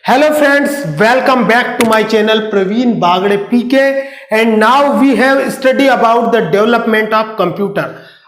Hello friends, welcome back to my channel Praveen Bagde PK and now we have study about the development of computer।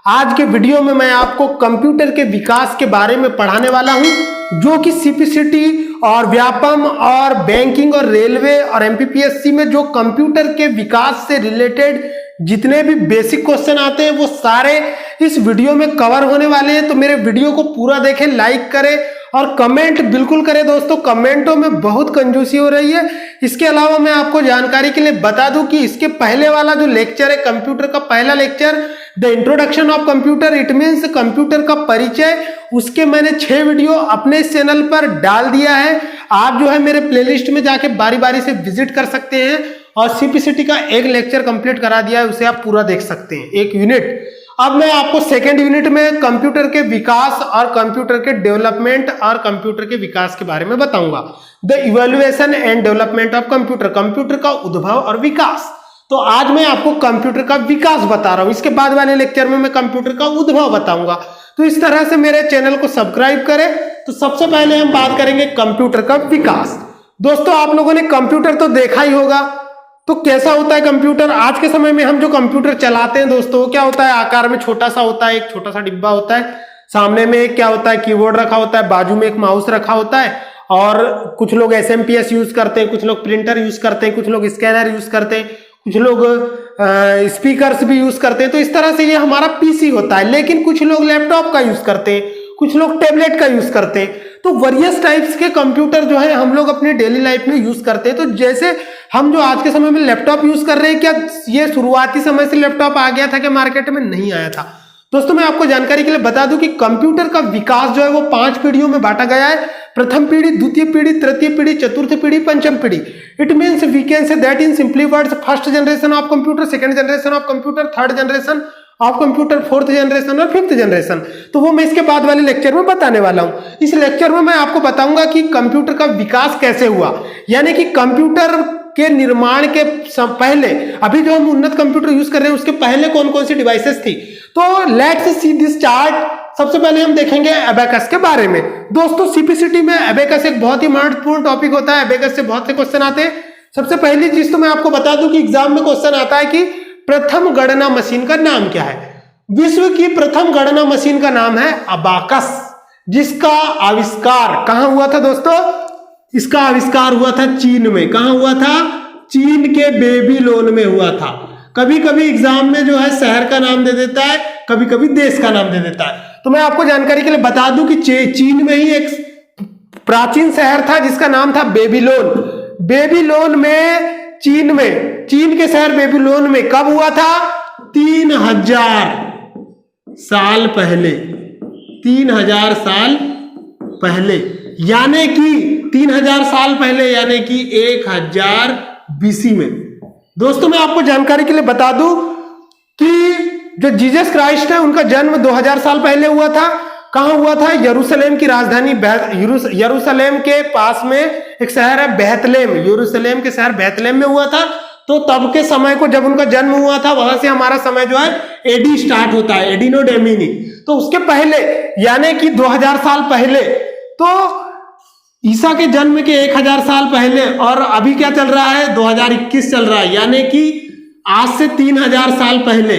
आज के video में मैं आपको computer के विकास के बारे में पढ़ाने वाला हूं जो कि सीपीसीटी और व्यापम और बैंकिंग और रेलवे और एमपीपीएससी में जो कंप्यूटर के विकास से रिलेटेड जितने भी बेसिक क्वेश्चन आते हैं वो सारे इस वीडियो में कवर होने वाले हैं। तो मेरे वीडियो को पूरा देखें, लाइक करें और कमेंट बिल्कुल करें। दोस्तों कमेंटों में बहुत कंजूसी हो रही है। इसके अलावा मैं आपको जानकारी के लिए बता दूं कि इसके पहले वाला जो लेक्चर है कंप्यूटर का पहला lecture the introduction of computer it means computer का परिचय, उसके मैंने 6 वीडियो अपने इस चैनल पर डाल दिया है। आप जो है मेरे प्लेलिस्ट में जाके बारी बारी से विजिट कर सकते हैं और सीपीसीटी का एक लेक्चर कंप्लीट करा दिया है, उसे आप पूरा देख सकते हैं, एक यूनिट। अब मैं आपको सेकेंड यूनिट में कंप्यूटर के विकास और कंप्यूटर के डेवलपमेंट और कंप्यूटर के विकास के बारे में बताऊंगा। The evaluation and development of computer, computer का उद्भव और विकास। तो आज मैं आपको कंप्यूटर का विकास बता रहा हूं, इसके बाद वाले लेक्चर में मैं कंप्यूटर का उद्भव बताऊंगा। तो इस तरह से मेरे चैनल को सब्सक्राइब करें। तो सबसे पहले हम बात करेंगे कंप्यूटर का विकास। दोस्तों आप लोगों ने कंप्यूटर तो देखा ही होगा, तो कैसा होता है कंप्यूटर। आज के समय में हम जो कंप्यूटर चलाते हैं दोस्तों, क्या होता है, आकार में छोटा सा होता है, एक छोटा सा डिब्बा होता है, सामने में एक क्या होता है, कीबोर्ड रखा होता है, बाजू में एक माउस रखा होता है और कुछ लोग एसएमपीएस यूज करते हैं, कुछ लोग प्रिंटर यूज करते हैं, कुछ लोग स्कैनर यूज करते हैं, कुछ लोग स्पीकर्स भी यूज करते हैं। तो इस तरह से ये हमारा पीसी होता है। लेकिन कुछ लोग लैपटॉप का यूज करते हैं, कुछ लोग टैबलेट का यूज करते हैं। तो वेरियस टाइप्स के कंप्यूटर जो है हम लोग अपने डेली लाइफ में यूज करते हैं। तो जैसे हम जो आज के समय में लैपटॉप यूज कर रहे हैं, क्या ये शुरुआती समय से लैपटॉप आ गया था कि मार्केट में? नहीं आया था। दोस्तों मैं आपको जानकारी के लिए बता दूं कि कंप्यूटर का विकास जो है वो 5 पीढ़ियों में बांटा गया है। प्रथम पीढ़ी, द्वितीय पीढ़ी, तृतीय पीढ़ी, चतुर्थ पीढ़ी, पंचम पीढ़ी। It means we can say that in simply words first generation of computer, second generation of computer, third generation of computer, fourth generation और फिफ्थ जनरेशन। तो वो मैं इसके बाद वाले लेक्चर में बताने वाला हूं। इस लेक्चर में मैं आपको बताऊंगा कि कंप्यूटर का विकास कैसे हुआ, यानी कि कंप्यूटर के निर्माण के पहले, अभी जो हम उन्नत कंप्यूटर यूज कर रहे हैं उसके पहले कौन कौन सी डिवाइसेस थी। तो लेट्स सी दिस चार्ट। सबसे पहले हम देखेंगे एबेकस के बारे में। दोस्तों सीपीसीटी में एबेकस एक बहुत ही महत्वपूर्ण टॉपिक होता है। एबेकस से बहुत से क्वेश्चन आते हैं। सबसे पहली चीज तो मैं आपको बता दूं कि एग्जाम में क्वेश्चन आता है कि प्रथम गणना मशीन का नाम क्या है। विश्व की प्रथम गणना मशीन का नाम है अबाकस, जिसका आविष्कार कहां हुआ था दोस्तों? इसका आविष्कार हुआ था चीन में। कहां हुआ था? चीन के बेबीलोन में हुआ था। कभी कभी एग्जाम में जो है शहर का नाम दे देता है, कभी कभी देश का नाम दे देता है। तो मैं आपको जानकारी के लिए बता दूं कि चीन में ही एक प्राचीन शहर था जिसका नाम था बेबीलोन। बेबीलोन में चीन के शहर बेबीलोन में कब हुआ था? 3000 साल पहले। 3000 साल पहले, यानी कि 3000 साल पहले, यानी कि 1000 बीसी में। दोस्तों मैं आपको जानकारी के लिए बता दूं कि जो जीसस क्राइस्ट है उनका जन्म 2000 साल पहले हुआ था। कहां हुआ था? यरूशलेम की राजधानी यरूशलेम के पास में एक शहर है बेथलेम, यरूशलेम के शहर बेथलेम में हुआ था। तो तब के समय को जब उनका जन्म हुआ था, वहां से हमारा समय जो है एडी स्टार्ट होता है, एडिनो डेमिनी। तो उसके पहले यानी कि 2000 साल पहले, तो ईसा के जन्म के 1000 साल पहले, और अभी क्या चल रहा है? 2021 चल रहा है, यानी कि आज से 3000 साल पहले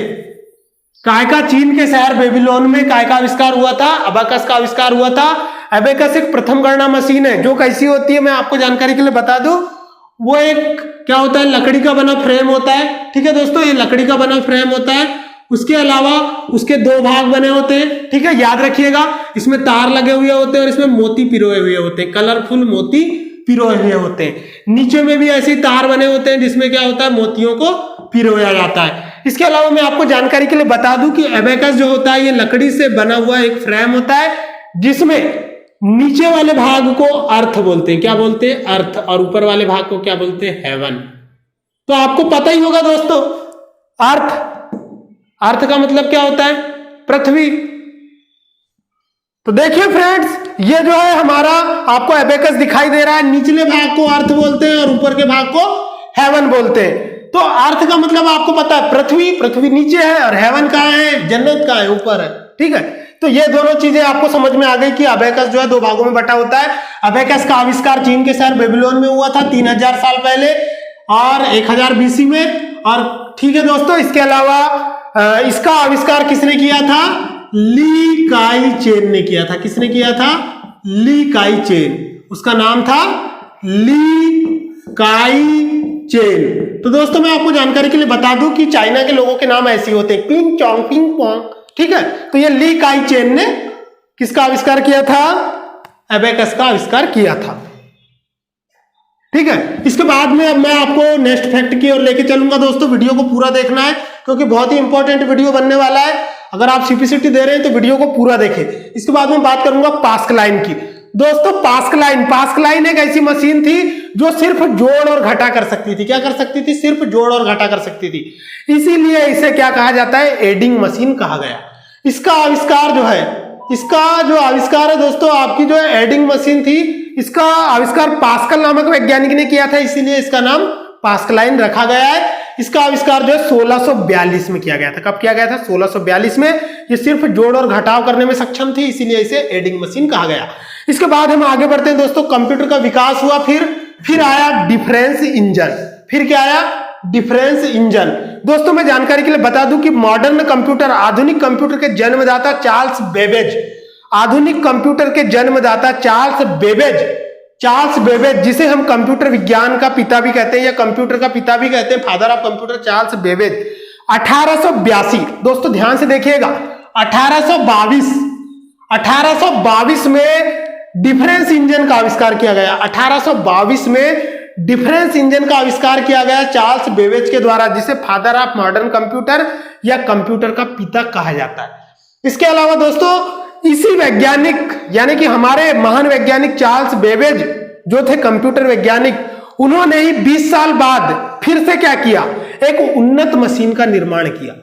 काय का चीन के शहर बेबीलोन में काय का आविष्कार हुआ था? अबाकस का आविष्कार हुआ था। अबाकस एक प्रथम गणना मशीन है जो कैसी होती है मैं आपको जानकारी के लिए बता दूं। वो एक क्या होता है, लकड़ी का बना फ्रेम होता है। ठीक है दोस्तों, ये लकड़ी का बना फ्रेम होता है। उसके अलावा उसके 2 भाग बने होते हैं। ठीक है, याद रखिएगा, इसमें तार लगे हुए होते हैं और इसमें मोती पिरोए हुए होते हैं, कलरफुल मोती पिरोए हुए होते हैं। नीचे में भी ऐसे तार बने होते हैं जिसमें क्या होता है, मोतियों को पिरोया जाता है। इसके अलावा मैं आपको जानकारी के लिए बता दूं कि एबेकस जो होता है ये लकड़ी से बना हुआ एक फ्रेम होता है जिसमें नीचे वाले भाग को अर्थ बोलते हैं। क्या बोलते हैं? अर्थ। और ऊपर वाले भाग को क्या बोलते हैं? हेवन। तो आपको पता ही होगा दोस्तों, अर्थ का मतलब क्या होता है? पृथ्वी। तो देखिए फ्रेंड्स, ये जो है हमारा आपको एबेकस दिखाई दे रहा है। निचले भाग को अर्थ बोलते हैं और ऊपर के भाग को हेवन बोलते हैं। तो अर्थ का मतलब आपको पता है पृथ्वी, पृथ्वी नीचे है, और हेवन कहाँ है? जन्नत कहाँ है? ऊपर है। ठीक है, तो तो ये दोनों चीजें आपको समझ में आ गई कि अबेकस जो है दो भागों में बटा होता है। अबेकस का आविष्कार चीन के शहर बेबीलोन में हुआ था 3000 साल पहले और 1000 बीसी में। और ठीक है दोस्तों, इसके अलावा इसका आविष्कार किसने किया था? ली काई चेन ने किया था। किसने किया था? ली काई चेन। उसका नाम था ली काई चेन। तो दोस्तों मैं आपको जानकारी के लिए बता दूं कि चाइना के लोगों के नाम ऐसे होते हैं, पिंग चोंग पिंग पोंग। ठीक है, तो ये ली काई चेन ने किसका आविष्कार किया था? एबेकस का आविष्कार किया था। ठीक है, इसके बाद में अब मैं आपको नेक्स्ट फैक्ट की ओर लेके चलूंगा। दोस्तों वीडियो को पूरा देखना है क्योंकि बहुत ही इंपॉर्टेंट वीडियो बनने वाला है। अगर आप सीपीसीटी दे रहे हैं तो वीडियो को पूरा देखें। इसके बाद में बात करूंगा पास्कलाइन की। दोस्तों पास्कलाइन एक ऐसी मशीन थी जो सिर्फ जोड़ और घटा कर सकती थी। क्या कर सकती थी? सिर्फ जोड़ और घटा कर सकती थी। इसीलिए इसे क्या कहा जाता है? एडिंग मशीन कहा गया। इसका आविष्कार जो है, इसका जो आविष्कार है दोस्तों, आपकी जो एडिंग मशीन थी, इसका आविष्कार पास्कल नामक वैज्ञानिक ने किया था, इसीलिए इसका नाम पास्कलाइन रखा गया है। इसका आविष्कार जो है 1642 में किया गया था। कब किया गया था? 1642 में। ये सिर्फ जोड़ और घटाव करने में सक्षम थी, इसीलिए इसे एडिंग मशीन कहा गया। इसके बाद हम आगे बढ़ते हैं दोस्तों। कंप्यूटर का विकास हुआ, फिर आया डिफरेंस इंजन। फिर क्या आया? Difference engine. दोस्तों मैं जानकारी के लिए बता दूं कि मॉडर्न कंप्यूटर, आधुनिक कंप्यूटर के जन्मदाता चार्ल्स बेबेज, आधुनिक कंप्यूटर के जन्मदाता चार्ल्स बेबेज, जिसे हम कंप्यूटर विज्ञान का पिता भी कहते हैं या कंप्यूटर का पिता भी कहते हैं, father of computer Charles Babbage, 1882। दोस्तों ध्यान से देखिएगा, 1822 में डिफरेंस इंजन का आविष्कार किया गया। 1822 में डिफरेंस इंजन का आविष्कार किया गया चार्ल्स बेबेज के द्वारा, जिसे फादर ऑफ मॉडर्न कंप्यूटर या कंप्यूटर का पिता कहा जाता है। इसके अलावा दोस्तों इसी वैज्ञानिक यानी कि हमारे महान वैज्ञानिक चार्ल्स बेबेज जो थे कंप्यूटर वैज्ञानिक, उन्होंने ही 20 साल बाद फिर से क्या किया? एक उन्नत मशीन का निर्माण किया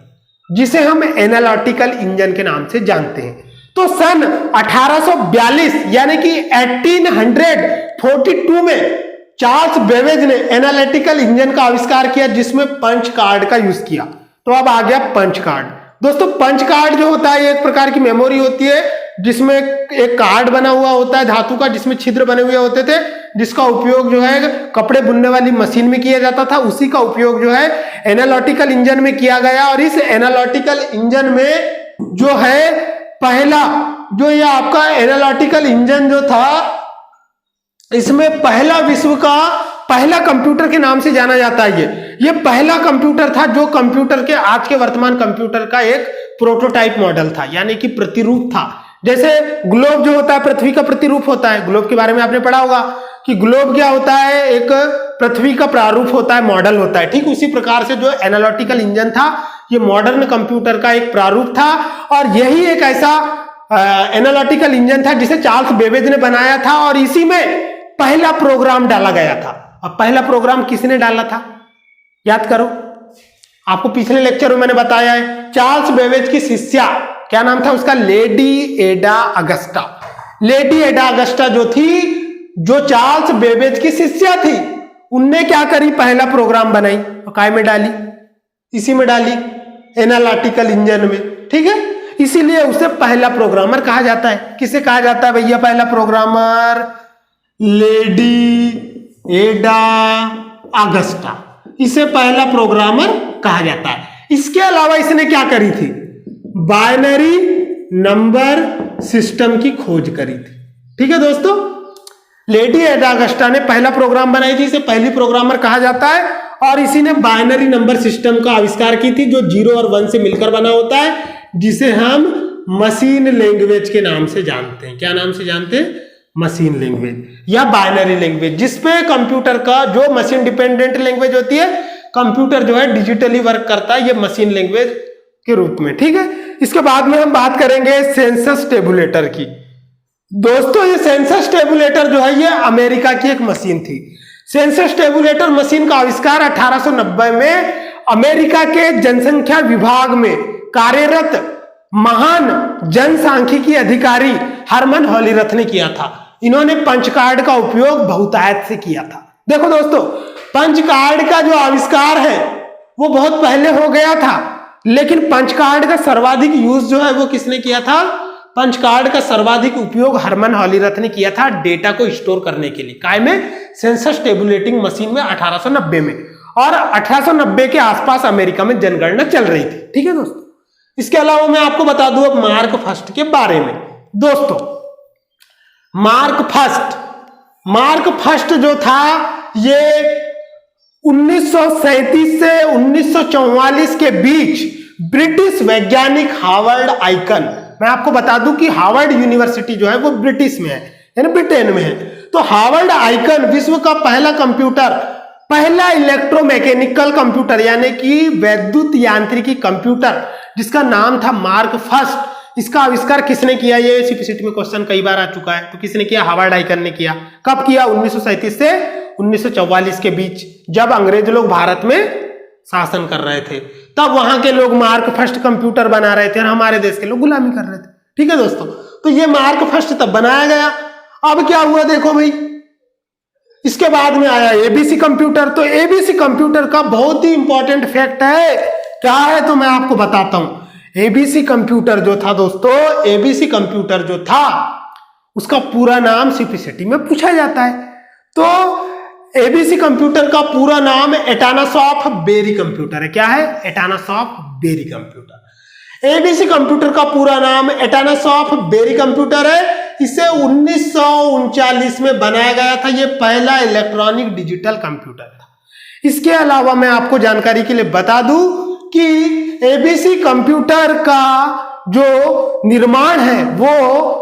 जिसे हम एनालिटिकल इंजन के नाम से जानते हैं। तो सन 1842 यानी कि 1842 में चार्ल्स बेबेज ने एनालिटिकल इंजन का आविष्कार किया, जिसमें पंच कार्ड का यूज किया। तो अब आ गया पंच कार्ड। दोस्तों पंच कार्ड जो होता है एक प्रकार की मेमोरी होती है जिसमें एक कार्ड बना हुआ होता है धातु का, जिसमें छिद्र बने हुए होते थे, जिसका उपयोग जो है कपड़े बुनने वाली मशीन में किया जाता था। उसी का उपयोग जो है एनालिटिकल इंजन में किया गया। और इस एनालिटिकल इंजन में जो है पहला, जो ये आपका एनालिटिकल इंजन जो था, इसमें पहला विश्व का पहला कंप्यूटर के नाम से जाना जाता है। ये पहला कंप्यूटर था जो कंप्यूटर के आज के वर्तमान कंप्यूटर का एक प्रोटोटाइप मॉडल था, यानी कि प्रतिरूप था। जैसे ग्लोब जो होता है पृथ्वी का प्रतिरूप होता है। ग्लोब के बारे में आपने पढ़ा होगा कि ग्लोब क्या होता है? एक पृथ्वी का प्रारूप होता है, मॉडल होता है। ठीक उसी प्रकार से जो एनालिटिकल इंजन था, ये मॉडर्न कंप्यूटर का एक प्रारूप था। और यही एक ऐसा एनालिटिकल इंजन था जिसे चार्ल्स बेबेज ने बनाया था और इसी में पहला प्रोग्राम डाला गया था। अब पहला प्रोग्राम किसने डाला था? याद करो, आपको पिछले लेक्चर में मैंने बताया है। चार्ल्स बेबेज की शिष्या, क्या नाम था उसका? लेडी एडा अगस्टा। लेडी एडा अगस्टा जो थी, जो चार्ल्स बेबेज की शिष्या थी, उनने क्या करी? पहला प्रोग्राम बनाई। काय में डाली? इसी में डाली, एनालिटिकल इंजन में। ठीक है, इसीलिए उसे पहला प्रोग्रामर कहा जाता है। किसे कहा जाता है भैया पहला प्रोग्रामर? लेडी एडा अगस्टा, इसे पहला प्रोग्रामर कहा जाता है। इसके अलावा इसने क्या करी थी? बाइनरी नंबर सिस्टम की खोज करी थी। ठीक है दोस्तों, लेडी एडा अगस्टा ने पहला प्रोग्राम बनाई थी, इसे पहली प्रोग्रामर कहा जाता है। और इसी ने बाइनरी नंबर सिस्टम का आविष्कार की थी, जो 0 और 1 से मिलकर बना होता है, जिसे हम मशीन लैंग्वेज के नाम से जानते हैं। क्या नाम से जानते हैं? मशीन लैंग्वेज या बाइनरी लैंग्वेज, जिसपे कंप्यूटर का जो मशीन डिपेंडेंट लैंग्वेज होती है, कंप्यूटर जो है डिजिटली वर्क करता है, ये मशीन लैंग्वेज के रूप में। ठीक है, इसके बाद में हम बात करेंगे सेंसस टेबुलेटर की। दोस्तों ये सेंसस टेबुलेटर जो है, ये अमेरिका की एक मशीन थी। सेंसस टेबुलेटर मशीन का आविष्कार 1890 में अमेरिका के जनसंख्या विभाग में कार्यरत महान जनसांख्यिकी अधिकारी हरमन हॉलीरथ ने किया था। इन्होंने पंच कार्ड का उपयोग बहुतायत से किया था। देखो दोस्तों, पंच कार्ड का जो आविष्कार है वो बहुत पहले हो गया था, लेकिन पंच कार्ड का सर्वाधिक यूज जो है वो किसने किया था? पंच कार्ड का सर्वाधिक उपयोग हरमन हॉलीरथ ने किया था डेटा को स्टोर करने के लिए। काय में? सेंसस टेबुलेटिंग मशीन में 1890 में, और 1890 के आसपास अमेरिका में जनगणना चल रही थी। ठीक है दोस्तों, इसके अलावा मैं आपको बता दूं अब मार्क फर्स्ट के बारे में। दोस्तों मार्क फर्स्ट जो था ये 1937 से 1944 के बीच ब्रिटिश वैज्ञानिक हार्वर्ड आइकन, मैं आपको बता दूं कि हार्वर्ड यूनिवर्सिटी जो है वो ब्रिटिश में है, यानी ब्रिटेन में है। तो हार्वर्ड आइकन विश्व का पहला कंप्यूटर, पहला इलेक्ट्रोमैकेनिकल कंप्यूटर यानी कि वैद्युत यांत्रिकी कंप्यूटर, जिसका नाम था मार्क फर्स्ट। इसका आविष्कार किसने किया? ये सीपीसीटी में क्वेश्चन कई बार आ चुका है। तो किसने किया? हार्वर्ड आइकन ने किया। कब किया? 1937 से 1944 के बीच, जब अंग्रेज लोग भारत में शासन कर रहे थे, तब वहां के लोग मार्क फर्स्ट कंप्यूटर बना रहे थे और हमारे देश के लोग गुलामी कर रहे थे। ठीक है दोस्तों, तो ये मार्क फर्स्ट तब बनाया गया। अब क्या हुआ देखो भाई, इसके बाद में आया एबीसी कंप्यूटर। तो एबीसी कंप्यूटर का बहुत ही इंपॉर्टेंट फैक्ट है, क्या है तो मैं आपको बताता हूं। एबीसी कंप्यूटर जो था दोस्तों, एबीसी कंप्यूटर जो था उसका पूरा नाम सीपीसीटी में पूछा जाता है। तो एबीसी कंप्यूटर का पूरा नाम एटानासॉफ बेरी कंप्यूटर है। क्या है? एटानासॉफ बेरी कंप्यूटर। एबीसी कंप्यूटर का पूरा नाम एटानासॉफ बेरी कंप्यूटर है। इसे 1939 में बनाया गया था। यह पहला इलेक्ट्रॉनिक डिजिटल कंप्यूटर था। इसके अलावा मैं आपको जानकारी के लिए बता दूं कि एबीसी कंप्यूटर का जो निर्माण है वो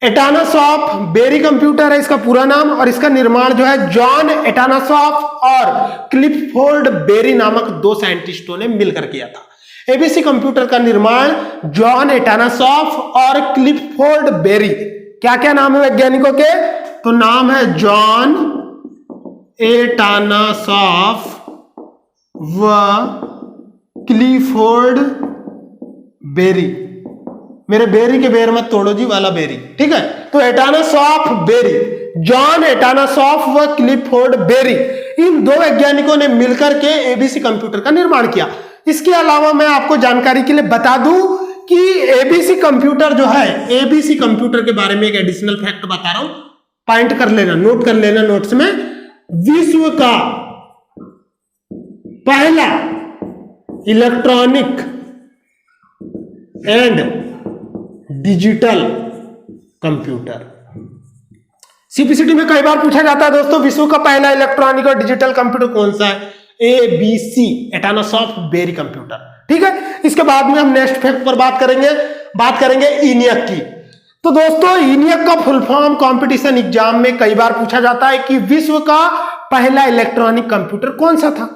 एटानासॉफ बेरी कंप्यूटर है इसका पूरा नाम, और इसका निर्माण जो है जॉन एटानासॉफ और क्लिफोर्ड बेरी नामक दो साइंटिस्टों ने मिलकर किया था। एबीसी कंप्यूटर का निर्माण जॉन एटानासॉफ और क्लिफोर्ड बेरी, क्या क्या नाम है वैज्ञानिकों के? तो नाम है जॉन एटानासॉफ व क्लिफोर्ड बेरी। मेरे बेरी के बेर मत तोड़ो जी, वाला बेरी। ठीक है, तो एटानासॉफ बेरी, जॉन एटानासॉफ व क्लिफोर्ड बेरी, इन दो वैज्ञानिकों ने मिलकर के एबीसी कंप्यूटर का निर्माण किया। इसके अलावा मैं आपको जानकारी के लिए बता दूं कि एबीसी कंप्यूटर जो है, एबीसी कंप्यूटर के बारे में एक एडिशनल फैक्ट बता रहा हूं, पॉइंट कर लेना, नोट कर लेना नोट्स में। विश्व का पहला electronic and digital computer, CPCT में कई बार पूछा जाता है दोस्तों, विश्व का पहला इलेक्ट्रॉनिक और डिजिटल कंप्यूटर कौन सा है? ABC, Atanasoff Berry computer. ठीक है, इसके बाद में हम नेक्स्ट फैक्ट पर बात करेंगे ENIAC की। तो दोस्तों ENIAC का फुल फॉर्म कंपटीशन एग्जाम में कई बार पूछा जाता है कि विश्व का पहला इलेक्ट्रॉनिक कंप्यूटर कौन सा था।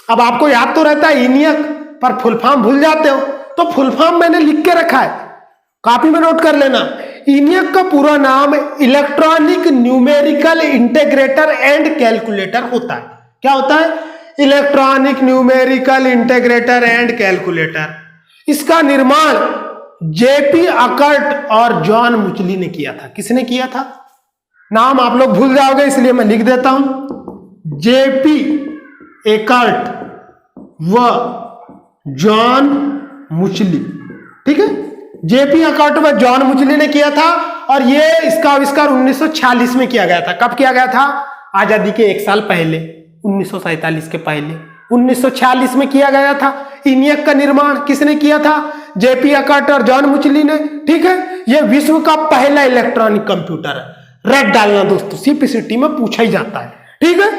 अब आपको याद तो रहता है ENIAC, पर फुल फॉर्म भूल जाते हो, तो फुल फॉर्म मैंने लिख के रखा है, कॉपी में नोट कर लेना। ENIAC का पूरा नाम electronic numerical integrator and calculator होता है। क्या होता है? Electronic numerical integrator and calculator. इसका निर्माण जेपी अकर्ट और जॉन मुचली ने किया था। किसने किया था? नाम आप लोग भूल जाओगे इसलिए मैं लिख देता हूं, जेपी एकर्ट व जॉन मुचली। ठीक है, जेपी अकर्ट व जॉन मुचली ने किया था, और ये इसका आविष्कार 1946 में किया गया था। कब किया गया था? आजादी के एक साल पहले, 1947 के पहले 1946 में किया गया था। ENIAC का निर्माण किसने किया था? जेपी अकर्ट और जॉन मुचली ने। ठीक है, यह विश्व का पहला इलेक्ट्रॉनिक कंप्यूटर है। रेड डालना दोस्तों, सीपीसीटी में पूछा ही जाता है। ठीक है,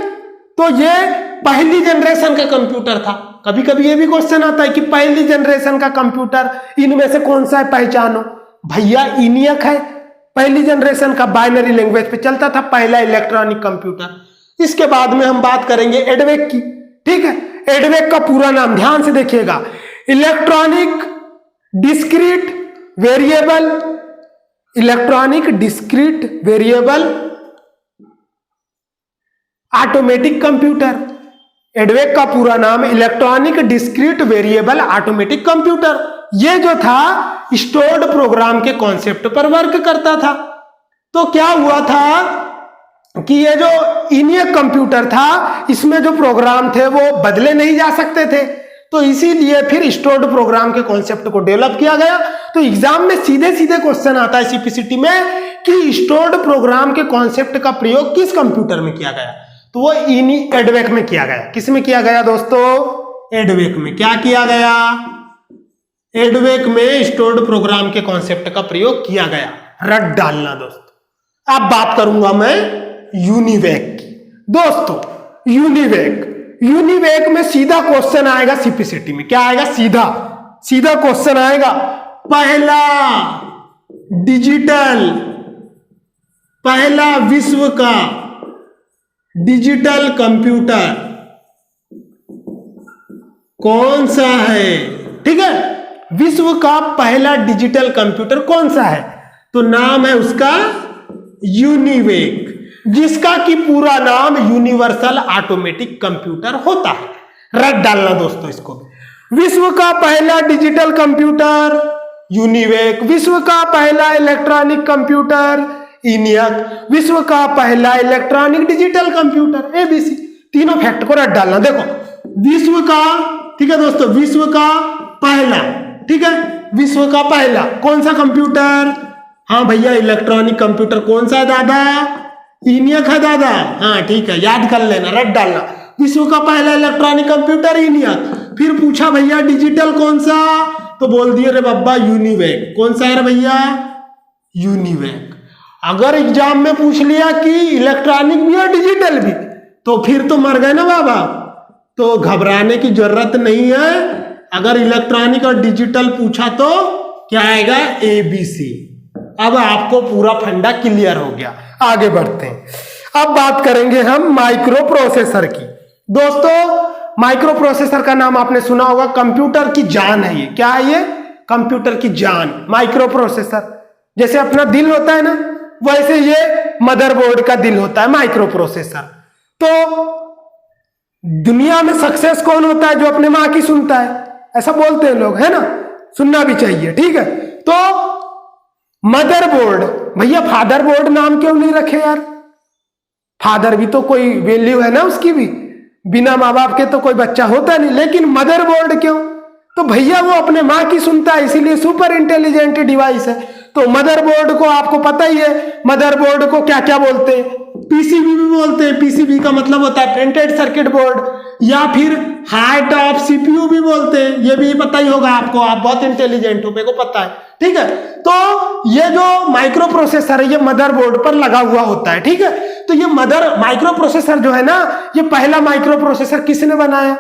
तो यह पहली जनरेशन का कंप्यूटर था। कभी कभी यह भी क्वेश्चन आता है कि पहली जनरेशन का कंप्यूटर इनमें से कौन सा है, पहचानो। भैया ENIAC है, पहली जनरेशन का, बाइनरी लैंग्वेज पे चलता था, पहला इलेक्ट्रॉनिक कंप्यूटर। इसके बाद में हम बात करेंगे एडवेक की। ठीक है, एडवेक का पूरा नाम ध्यान से देखिएगा, electronic discrete variable automatic computer. EDVAC का पूरा नाम electronic discrete variable automatic computer. यह जो था स्टोर्ड प्रोग्राम के कॉन्सेप्ट पर वर्क करता था। तो क्या हुआ था कि ये जो ENIAC कंप्यूटर था, इसमें जो प्रोग्राम थे वो बदले नहीं जा सकते थे। तो इसीलिए फिर स्टोर्ड प्रोग्राम के कॉन्सेप्ट को डेवलप किया गया। तो एग्जाम में सीधे सीधे क्वेश्चन आता है सीपीसीटी में कि स्टोर्ड प्रोग्राम के कॉन्सेप्ट का प्रयोग किस कंप्यूटर में किया गया, तो वो एडवेक में किया गया। किस में किया गया दोस्तों? एडवेक में। क्या किया गया? एडवेक में स्टोर्ड प्रोग्राम के कॉन्सेप्ट का प्रयोग किया गया। रट डालना दोस्तों। अब बात करूंगा मैं यूनिवेक की। दोस्तों यूनिवेक में सीधा क्वेश्चन आएगा सीपीसीटी में। क्या आएगा? सीधा क्वेश्चन आएगा। पहला विश्व का डिजिटल कंप्यूटर कौन सा है? ठीक है, विश्व का पहला डिजिटल कंप्यूटर कौन सा है? तो नाम है उसका यूनिवेक, जिसका कि पूरा नाम यूनिवर्सल ऑटोमेटिक कंप्यूटर होता है। रट डालना दोस्तों इसको। विश्व का पहला डिजिटल कंप्यूटर यूनिवेक, विश्व का पहला इलेक्ट्रॉनिक कंप्यूटर ENIAC, विश्व का पहला इलेक्ट्रॉनिक डिजिटल कंप्यूटर ABC। तीनों फैक्ट को रट डालना। देखो विश्व का, ठीक है दोस्तों, विश्व का पहला, ठीक है, विश्व का पहला कौन सा कंप्यूटर? हाँ भैया इलेक्ट्रॉनिक कंप्यूटर कौन सा है दादा? ENIAC है दादा। हाँ ठीक है, याद कर लेना, रट डालना। विश्व का पहला इलेक्ट्रॉनिक कंप्यूटर ENIAC। फिर पूछा भैया डिजिटल कौन सा, तो बोल दिए रे बाबा यूनिवेक। कौन सा है भैया? यूनिवेक। अगर एग्जाम में पूछ लिया कि इलेक्ट्रॉनिक भी और डिजिटल भी, तो फिर तो मर गए ना बाबा। तो घबराने की जरूरत नहीं है। अगर इलेक्ट्रॉनिक और डिजिटल पूछा तो क्या आएगा? ABC। अब आपको पूरा फंडा क्लियर हो गया। आगे बढ़ते हैं। अब बात करेंगे हम माइक्रो प्रोसेसर की। दोस्तों माइक्रो प्रोसेसर का नाम आपने सुना होगा, कंप्यूटर की जान है ये। क्या है ये? कंप्यूटर की जान, माइक्रो प्रोसेसर। जैसे अपना दिल होता है ना, वैसे ये मदरबोर्ड का दिल होता है माइक्रो प्रोसेसर। तो दुनिया में सक्सेस कौन होता है? जो अपने माँ की सुनता है, ऐसा बोलते हैं लोग, है ना? सुनना भी चाहिए, ठीक है। तो मदरबोर्ड, भैया फादरबोर्ड नाम क्यों नहीं रखे यार? फादर भी तो कोई वैल्यू है ना उसकी भी, बिना माँ बाप के तो कोई बच्चा होता नहीं। लेकिन मदरबोर्ड क्यों? तो भैया वो अपने माँ की सुनता है, इसीलिए सुपर इंटेलिजेंट डिवाइस है। तो मदरबोर्ड को आपको पता ही है, मदरबोर्ड को क्या क्या बोलते हैं? पीसीबी भी बोलते हैं। पीसीबी का मतलब होता है प्रिंटेड सर्किट बोर्ड, या फिर हार्ट ऑफ सीपीयू भी बोलते हैं। ये भी पता ही होगा आपको, आप बहुत इंटेलिजेंट हो, मेरे को पता है, ठीक है। तो ये जो माइक्रो प्रोसेसर है ये मदरबोर्ड पर लगा हुआ होता है, ठीक है। तो ये माइक्रो प्रोसेसर जो है ना, ये पहला माइक्रो प्रोसेसर किसने बनाया?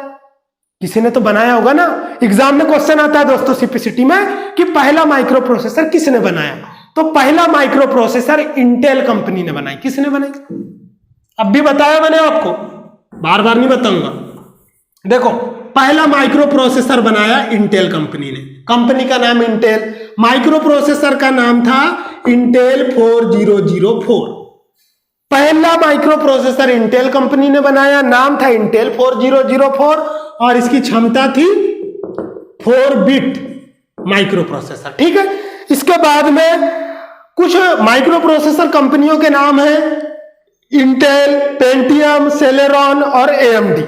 किसी ने तो बनाया होगा ना। एग्जाम में क्वेश्चन आता है दोस्तों सीपीसीटी में कि पहला माइक्रो प्रोसेसर किसने बनाया? तो पहला माइक्रो प्रोसेसर इंटेल कंपनी ने बनाई। किसने बनाई? अब भी बताया मैंने आपको, बार बार नहीं बताऊंगा। देखो पहला माइक्रो प्रोसेसर बनाया इंटेल कंपनी ने। कंपनी का नाम इंटेल, माइक्रो प्रोसेसर का नाम था इंटेल 4004। पहला माइक्रो प्रोसेसर इंटेल कंपनी ने बनाया, नाम था इंटेल 4004 और इसकी क्षमता थी 4 बिट माइक्रो प्रोसेसर, ठीक है। इसके बाद में कुछ माइक्रो प्रोसेसर कंपनियों के नाम है इंटेल, पेंटियम, सेलेरॉन और AMD।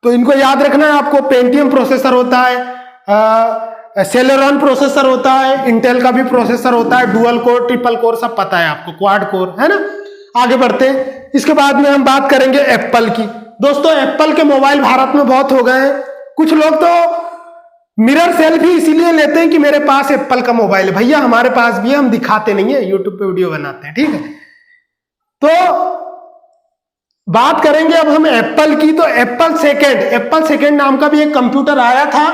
तो इनको याद रखना है आपको। पेंटियम प्रोसेसर होता है, सेलेरॉन प्रोसेसर होता है, इंटेल का भी प्रोसेसर होता है, डुअल कोर, ट्रिपल कोर सब पता है आपको, क्वाड कोर, है ना। आगे बढ़ते हैं। इसके बाद में हम बात करेंगे एप्पल की। दोस्तों एप्पल के मोबाइल भारत में बहुत हो गए हैं। कुछ लोग तो मिरर सेल्फी इसीलिए लेते हैं कि मेरे पास एप्पल का मोबाइल है। भैया हमारे पास भी है, हम दिखाते नहीं है, यूट्यूब पे वीडियो बनाते हैं, ठीक है। तो बात करेंगे अब हम एप्पल की। तो एप्पल सेकेंड नाम का भी एक कंप्यूटर आया था,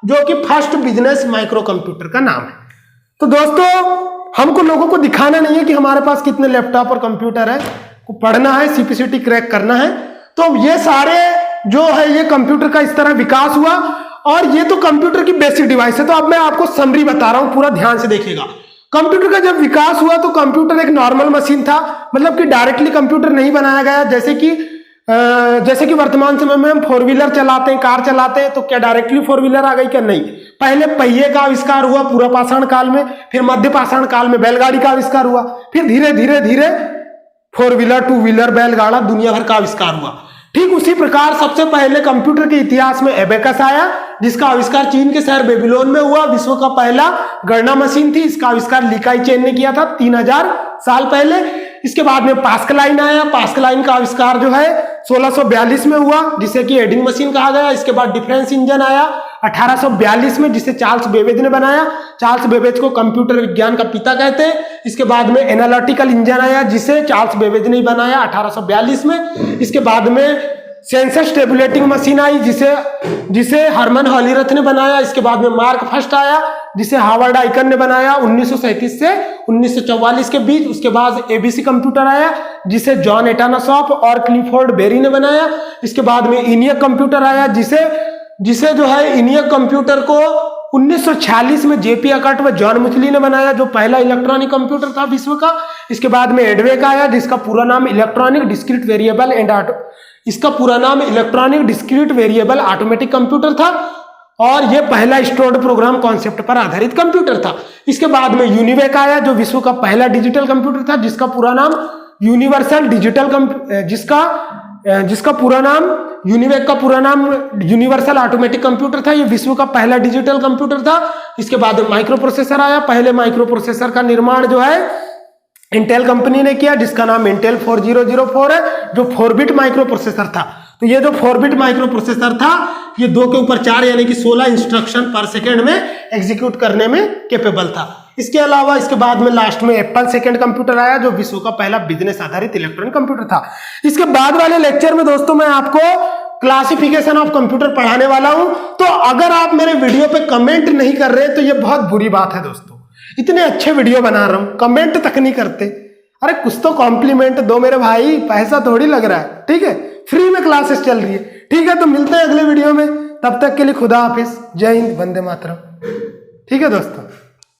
जो कि फर्स्ट बिजनेस माइक्रो कंप्यूटर का नाम है। तो दोस्तों हमको लोगों को दिखाना नहीं है कि हमारे पास कितने लैपटॉप और कंप्यूटर है, को पढ़ना है, सीपीसीटी क्रैक करना है। तो ये सारे जो है ये कंप्यूटर का इस तरह विकास हुआ, और ये तो कंप्यूटर की बेसिक डिवाइस है। तो अब मैं आपको समरी बता रहा हूं, पूरा ध्यान से देखिएगा। कंप्यूटर का जब विकास हुआ तो कंप्यूटर एक नॉर्मल मशीन था, मतलब कि डायरेक्टली कंप्यूटर नहीं बनाया गया। जैसे कि वर्तमान समय में हम 4 व्हीलर चलाते हैं, कार चलाते हैं, तो क्या डायरेक्टली 4 व्हीलर आ गई? क्या नहीं। पहले पहिए का आविष्कार हुआ पूरा पाषाण काल में, फिर मध्य पाषाण काल में बैलगाड़ी का आविष्कार हुआ, फिर धीरे धीरे 4 व्हीलर, 2 व्हीलर, बैलगाड़ा, दुनिया भर का आविष्कार हुआ। ठीक उसी प्रकार सबसे पहले कंप्यूटर के इतिहास में एबेकस आया, जिसका आविष्कार चीन के शहर बेबीलोन में हुआ। विश्व का पहला गणना मशीन थी, इसका आविष्कार लिकाई चेन ने किया था 3000 साल पहले। इसके बाद में पास्कलाइन आया, पास्कलाइन का आविष्कार जो है 1642 में हुआ, जिसे कि हेडिंग मशीन कहा गया। इसके बाद डिफरेंस इंजन आया 1842 में, जिसे चार्ल्स बेबेज ने बनाया। चार्ल्स बेबेज को कंप्यूटर विज्ञान का पिता कहते हैं। इसके बाद में एनालिटिकल इंजन आया, जिसे चार्ल्स बेबेज ने बनाया 1842 में। इसके बाद में सेंसस टेबुलेटिंग मशीन आई, जिसे हरमन हॉलीरथ ने बनाया। इसके बाद में मार्क फर्स्ट आया, जिसे हार्वर्ड आइकन ने बनाया 1937 से 1944 के बीच। उसके बाद एबीसी कंप्यूटर आया, जिसे जॉन एटानासॉफ और क्लिफोर्ड बेरी ने बनाया। इसके बाद में इनियक कंप्यूटर आया, जिसे जो है इनियक कंप्यूटर को 1946 में जेपी अकट व जॉन मुथली ने बनाया, जो पहला इलेक्ट्रॉनिक कंप्यूटर था विश्व का। इसके बाद में एडवेक आया, जिसका पूरा नाम electronic discrete variable automatic computer था, और यह पहला स्टोर्ड प्रोग्राम कॉन्सेप्ट पर आधारित कंप्यूटर था। इसके बाद में यूनिवेक आया, जो विश्व का पहला डिजिटल कंप्यूटर था, जिसका पूरा नाम यूनिवेक का पूरा नाम यूनिवर्सल ऑटोमेटिक कंप्यूटर था। यह विश्व का पहला डिजिटल कंप्यूटर था। इसके बाद माइक्रो प्रोसेसर आया। पहले माइक्रो प्रोसेसर का निर्माण जो है इंटेल कंपनी ने किया, जिसका नाम इंटेल 4004 है, जो 4 बिट माइक्रो प्रोसेसर था। तो ये जो 4 बिट माइक्रो प्रोसेसर था, ये 2 के ऊपर 4 यानी कि 16 इंस्ट्रक्शन पर सेकेंड में एग्जीक्यूट करने में कैपेबल था। इसके अलावा इसके बाद में लास्ट में एप्पल सेकेंड कंप्यूटर आया, जो विश्व का पहला बिजनेस आधारित इलेक्ट्रॉनिक कंप्यूटर था। इसके बाद वाले लेक्चर में दोस्तों मैं आपको क्लासिफिकेशन ऑफ कंप्यूटर पढ़ाने वाला हूं। तो अगर आप मेरे वीडियो पे कमेंट नहीं कर रहे तो ये बहुत बुरी बात है दोस्तों। इतने अच्छे वीडियो बना रहा हूं, कमेंट तक नहीं करते। अरे कुछ तो कॉम्प्लीमेंट दो मेरे भाई, पैसा थोड़ी लग रहा है। ठीक है, फ्री में क्लासेस चल रही है। ठीक है, तो मिलते हैं अगले वीडियो में। तब तक के लिए खुदा हाफिज, जय हिंद, वंदे मातरम। ठीक है दोस्तों।